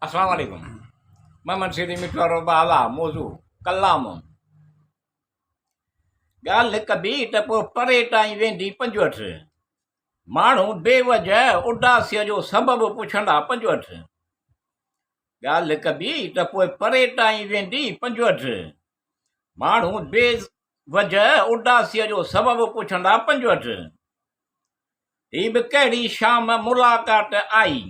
अस्सलाम वालेकुम। मोहम्मद सिरी मिठो वारो बाला मौज़ू कलाम। ॻाल्हि हिक ॿी त पोइ परे ताईं वेंदी पंजवठ। माण्हू बेवजह उदासीअ जो सबबु पुछंदा पंजवठ। ॻाल्हि हिक ॿी त पोइ परे ताईं वेंदी पंजवठ। माण्हू बेवजह उदासीअ जो सबबु पुछंदा पंजवठ। हीअ बि कहिड़ी शाम मुलाक़ात आई,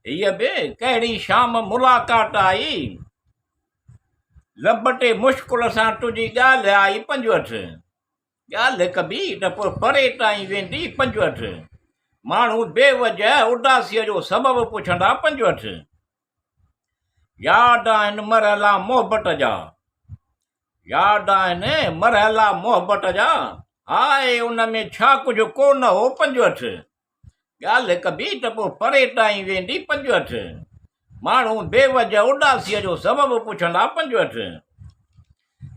हीअ बि कहिड़ी शाम मुलाक़ात आई, लबटे मुश्किल सां तुंहिंजी ॻाल्हि आई पंजवठ। ॻाल्हि हिक ॿी त पोइ परे ताईं वेंदी पंजवठ। माण्हू बेवजह उदासीअ जो सबबु पुछंदा पंजवठ। यादि आहिनि मरहला मोहबत जा, यादि आहिनि मरहला मोहबत जा, हाय उन में छा कुझु कोन हो पंजवठ। ॻाल्हि हिक ॿी त पोइ परे ताईं वेंदी पंजवठ। माण्हू बेवजह उदासीअ जो सबबु पुछंदा पंजवठ।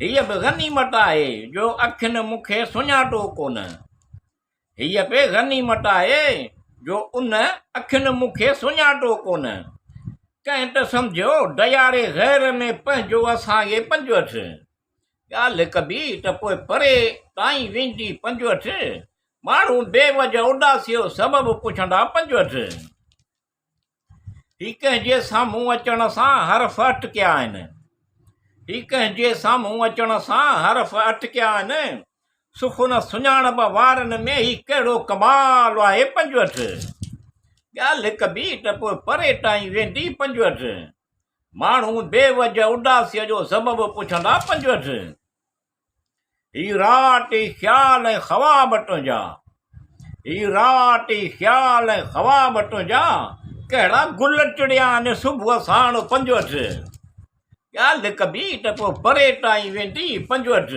हीअ बि गनीमत आहे जो अखियुनि मूंखे सुञातो कोन, हीअ बि गनीमत आहे जो उन अखियुनि मूंखे सुञातो कोन। कंहिं त सम्झो दयारे ग़ैर में पंहिंजो असांखे पंजवठ। ॻाल्हि हिक ॿी त पोइ परे ताईं वेंदी पंजवठ। माण्हू बेवजह उदासीअ जो सबबु पुछंदा पंजवठ। ही कंहिंजे साम्हूं अचण सां हर्फ़ अटकिया आहिनि, ही कंहिंजे साम्हूं अचण सां हर्फ़ अटकिया आहिनि। सुखुन सुञाणप वारनि में ही कहिड़ो कमाल आहे पंजवठ। ॻाल्हि हिक ॿी त पोइ परे ताईं वेंदी पंजवठ। माण्हू बेवजह उदासीअ जो सबबु पुछंदा पंजवठ। ही राति ख़्याल ऐं ख़वाबत जा, ही राति ख़्याल ऐं ख़वाबत जा, कहिड़ा गुल टिड़िया आहिनि सुबुह साण पंजवठ। ॻाल्हि हिक ॿी त पोइ परे ताईं वेंदी पंजवठ।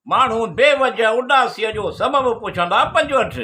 माण्हू बेवजह उदासीअ जो सबबु पुछंदा पंजवठ।